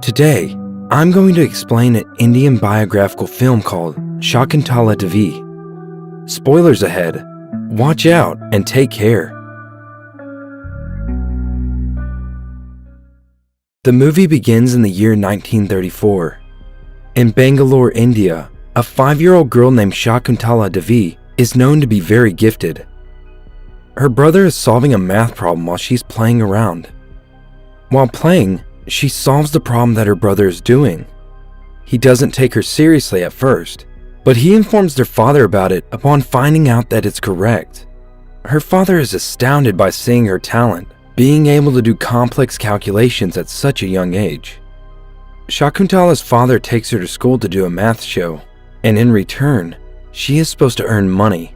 Today, I'm going to explain an Indian biographical film called Shakuntala Devi. Spoilers ahead. Watch out and take care. The movie begins in the year 1934. In Bangalore, India, a 5-year-old girl named Shakuntala Devi is known to be very gifted. Her brother is solving a math problem while she's playing around. While playing, she solves the problem that her brother is doing. He doesn't take her seriously at first, but he informs their father about it upon finding out that it's correct. Her father is astounded by seeing her talent, being able to do complex calculations at such a young age. Shakuntala's father takes her to school to do a math show, and in return, she is supposed to earn money.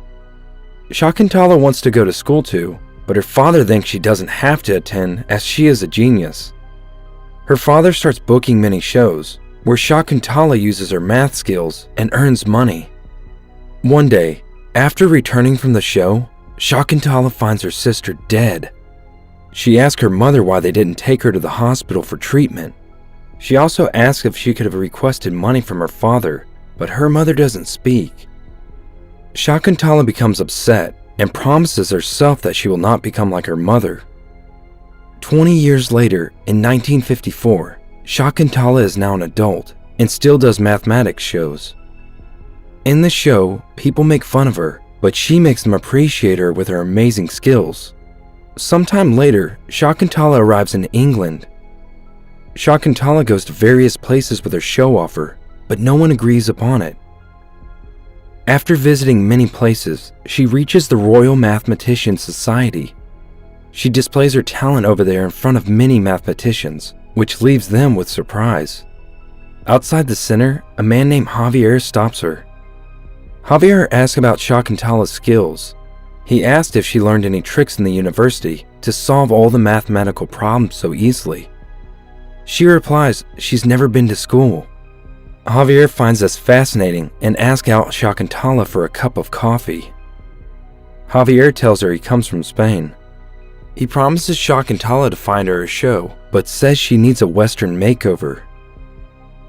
Shakuntala wants to go to school too, but her father thinks she doesn't have to attend as she is a genius. Her father starts booking many shows, where Shakuntala uses her math skills and earns money. One day, after returning from the show, Shakuntala finds her sister dead. She asks her mother why they didn't take her to the hospital for treatment. She also asks if she could have requested money from her father, but her mother doesn't speak. Shakuntala becomes upset and promises herself that she will not become like her mother. 20 years later, in 1954, Shakuntala is now an adult and still does mathematics shows. In the show, people make fun of her, but she makes them appreciate her with her amazing skills. Sometime later, Shakuntala arrives in England. Shakuntala goes to various places with her show offer, but no one agrees upon it. After visiting many places, she reaches the Royal Mathematician Society. She displays her talent over there in front of many mathematicians, which leaves them with surprise. Outside the center, a man named Javier stops her. Javier asks about Shakuntala's skills. He asked if she learned any tricks in the university to solve all the mathematical problems so easily. She replies she's never been to school. Javier finds this fascinating and asks out Shakuntala for a cup of coffee. Javier tells her he comes from Spain. He promises Shakuntala to find her a show, but says she needs a Western makeover.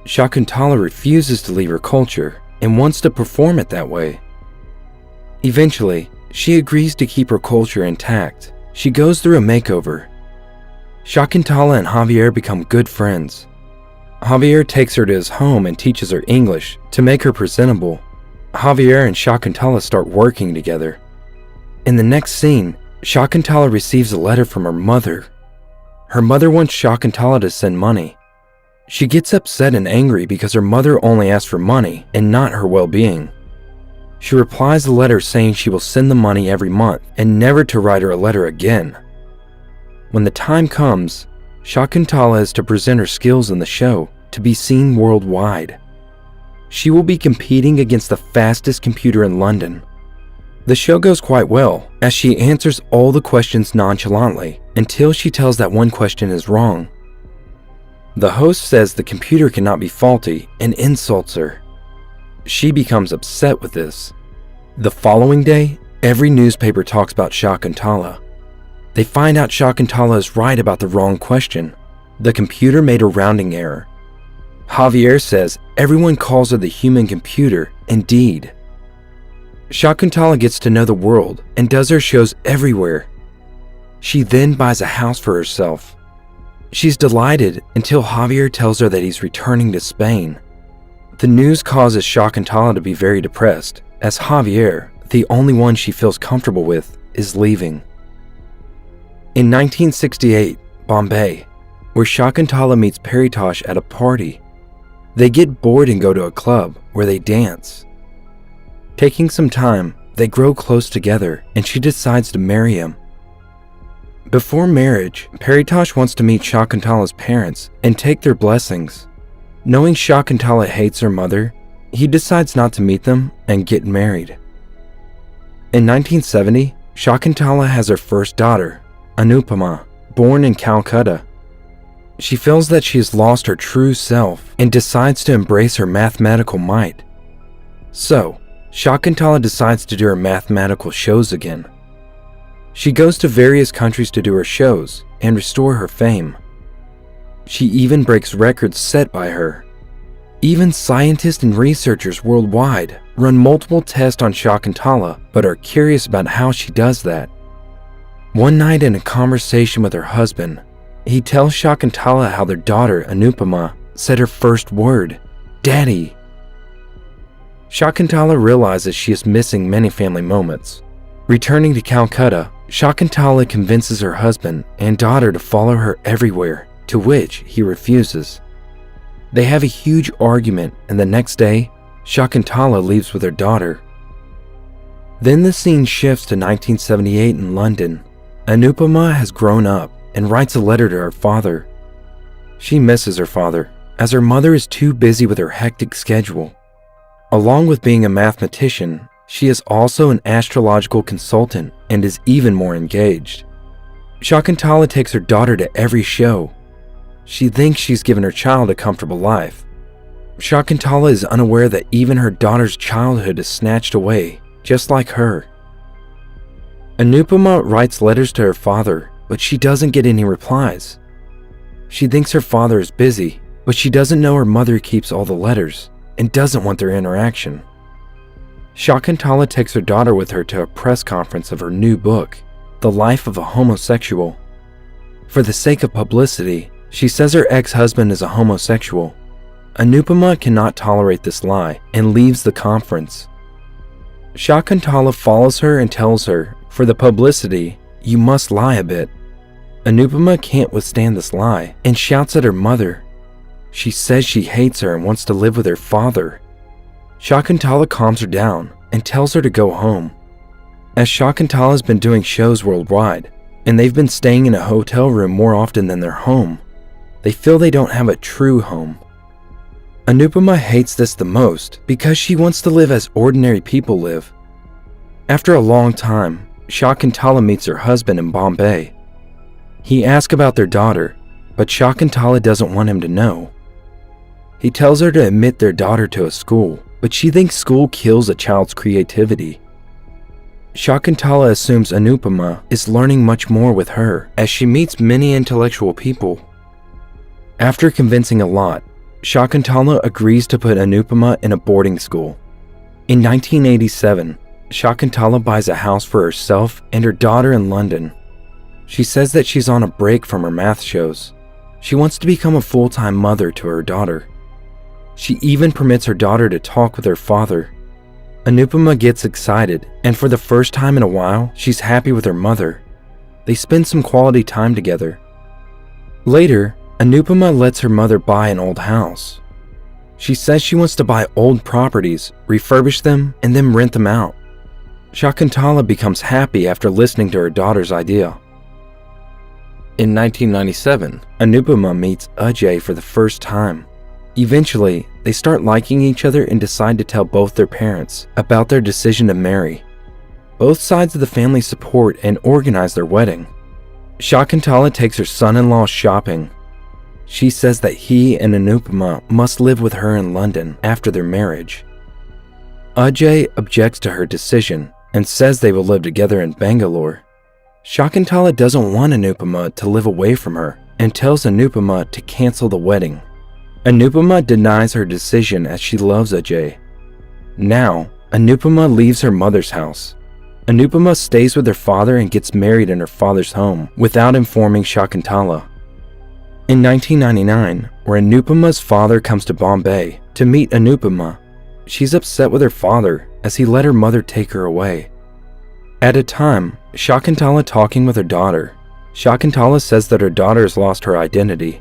Shakuntala refuses to leave her culture and wants to perform it that way. Eventually, she agrees to keep her culture intact. She goes through a makeover. Shakuntala and Javier become good friends. Javier takes her to his home and teaches her English to make her presentable. Javier and Shakuntala start working together. In the next scene, Shakuntala receives a letter from her mother. Her mother wants Shakuntala to send money. She gets upset and angry because her mother only asks for money and not her well-being. She replies the letter saying she will send the money every month and never to write her a letter again. When the time comes, Shakuntala is to present her skills in the show to be seen worldwide. She will be competing against the fastest computer in London. The show goes quite well, as she answers all the questions nonchalantly until she tells that one question is wrong. The host says the computer cannot be faulty and insults her. She becomes upset with this. The following day, every newspaper talks about Shakuntala. They find out Shakuntala is right about the wrong question. The computer made a rounding error. Javier says everyone calls her the human computer, indeed. Shakuntala gets to know the world and does her shows everywhere. She then buys a house for herself. She's delighted until Javier tells her that he's returning to Spain. The news causes Shakuntala to be very depressed, as Javier, the only one she feels comfortable with, is leaving. In 1968, Bombay, where Shakuntala meets Paritosh at a party. They get bored and go to a club where they dance. Taking some time, they grow close together and she decides to marry him. Before marriage, Paritosh wants to meet Shakuntala's parents and take their blessings. Knowing Shakuntala hates her mother, he decides not to meet them and get married. In 1970, Shakuntala has her first daughter, Anupama, born in Calcutta. She feels that she has lost her true self and decides to embrace her mathematical might. So, Shakuntala decides to do her mathematical shows again. She goes to various countries to do her shows and restore her fame. She even breaks records set by her. Even scientists and researchers worldwide run multiple tests on Shakuntala but are curious about how she does that. One night in a conversation with her husband, he tells Shakuntala how their daughter, Anupama, said her first word, "Daddy." Shakuntala realizes she is missing many family moments. Returning to Calcutta, Shakuntala convinces her husband and daughter to follow her everywhere, to which he refuses. They have a huge argument, and the next day, Shakuntala leaves with her daughter. Then the scene shifts to 1978 in London. Anupama has grown up and writes a letter to her father. She misses her father, as her mother is too busy with her hectic schedule. Along with being a mathematician, she is also an astrological consultant and is even more engaged. Shakuntala takes her daughter to every show. She thinks she's given her child a comfortable life. Shakuntala is unaware that even her daughter's childhood is snatched away, just like her. Anupama writes letters to her father, but she doesn't get any replies. She thinks her father is busy, but she doesn't know her mother keeps all the letters and doesn't want their interaction. Shakuntala takes her daughter with her to a press conference of her new book, The Life of a Homosexual. For the sake of publicity, she says her ex-husband is a homosexual. Anupama cannot tolerate this lie and leaves the conference. Shakuntala follows her and tells her, for the publicity, you must lie a bit. Anupama can't withstand this lie and shouts at her mother. She says she hates her and wants to live with her father. Shakuntala calms her down and tells her to go home. As Shakuntala has been doing shows worldwide, and they've been staying in a hotel room more often than their home, they feel they don't have a true home. Anupama hates this the most because she wants to live as ordinary people live. After a long time, Shakuntala meets her husband in Bombay. He asks about their daughter, but Shakuntala doesn't want him to know. He tells her to admit their daughter to a school, but she thinks school kills a child's creativity. Shakuntala assumes Anupama is learning much more with her as she meets many intellectual people. After convincing a lot, Shakuntala agrees to put Anupama in a boarding school. In 1987, Shakuntala buys a house for herself and her daughter in London. She says that she's on a break from her math shows. She wants to become a full-time mother to her daughter. She even permits her daughter to talk with her father. Anupama gets excited, and for the first time in a while, she's happy with her mother. They spend some quality time together. Later, Anupama lets her mother buy an old house. She says she wants to buy old properties, refurbish them, and then rent them out. Shakuntala becomes happy after listening to her daughter's idea. In 1997, Anupama meets Ajay for the first time. Eventually, they start liking each other and decide to tell both their parents about their decision to marry. Both sides of the family support and organize their wedding. Shakuntala takes her son-in-law shopping. She says that he and Anupama must live with her in London after their marriage. Ajay objects to her decision and says they will live together in Bangalore. Shakuntala doesn't want Anupama to live away from her and tells Anupama to cancel the wedding. Anupama denies her decision as she loves Ajay. Now, Anupama leaves her mother's house. Anupama stays with her father and gets married in her father's home without informing Shakuntala. In 1999, where Anupama's father comes to Bombay to meet Anupama, she's upset with her father as he let her mother take her away. At a time, Shakuntala talking with her daughter, Shakuntala says that her daughter has lost her identity.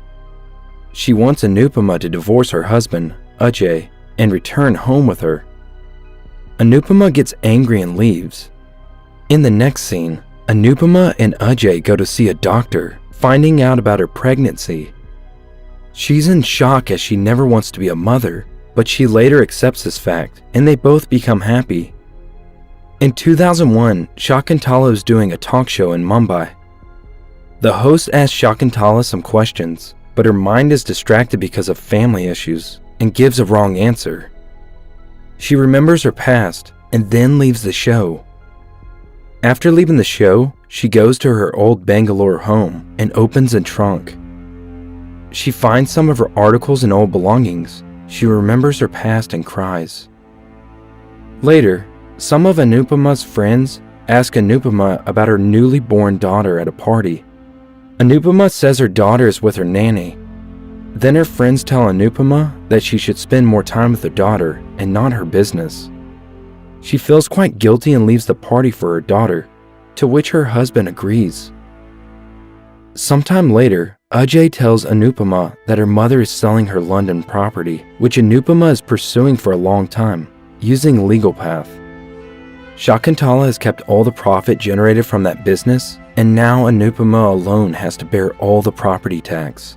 She wants Anupama to divorce her husband, Ajay, and return home with her. Anupama gets angry and leaves. In the next scene, Anupama and Ajay go to see a doctor, finding out about her pregnancy. She's in shock as she never wants to be a mother, but she later accepts this fact, and they both become happy. In 2001, Shakuntala is doing a talk show in Mumbai. The host asks Shakuntala some questions, but her mind is distracted because of family issues and gives a wrong answer. She remembers her past and then leaves the show. After leaving the show, she goes to her old Bangalore home and opens a trunk. She finds some of her articles and old belongings. She remembers her past and cries. Later, some of Anupama's friends ask Anupama about her newly born daughter at a party. Anupama says her daughter is with her nanny. Then her friends tell Anupama that she should spend more time with her daughter and not her business. She feels quite guilty and leaves the party for her daughter, to which her husband agrees. Sometime later, Ajay tells Anupama that her mother is selling her London property, which Anupama is pursuing for a long time, using legal path. Shakuntala has kept all the profit generated from that business, and now Anupama alone has to bear all the property tax.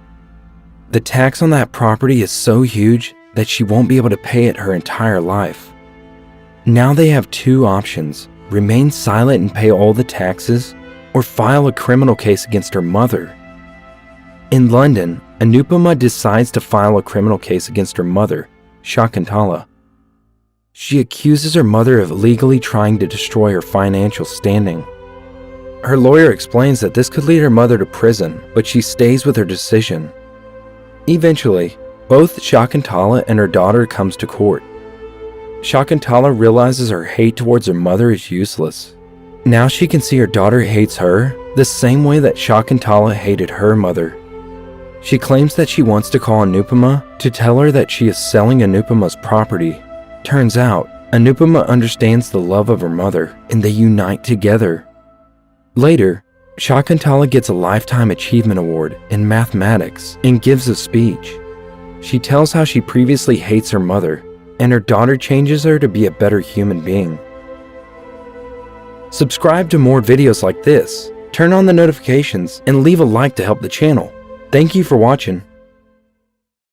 The tax on that property is so huge that she won't be able to pay it her entire life. Now they have two options: remain silent and pay all the taxes, or file a criminal case against her mother. In London, Anupama decides to file a criminal case against her mother, Shakuntala. She accuses her mother of illegally trying to destroy her financial standing. Her lawyer explains that this could lead her mother to prison, but she stays with her decision. Eventually, both Shakuntala and her daughter comes to court. Shakuntala realizes her hate towards her mother is useless. Now she can see her daughter hates her the same way that Shakuntala hated her mother. She claims that she wants to call Anupama to tell her that she is selling Anupama's property. Turns out, Anupama understands the love of her mother and they unite together. Later, Shakuntala gets a Lifetime Achievement Award in mathematics and gives a speech. She tells how she previously hates her mother, and her daughter changes her to be a better human being. Subscribe to more videos like this, turn on the notifications, and leave a like to help the channel. Thank you for watching.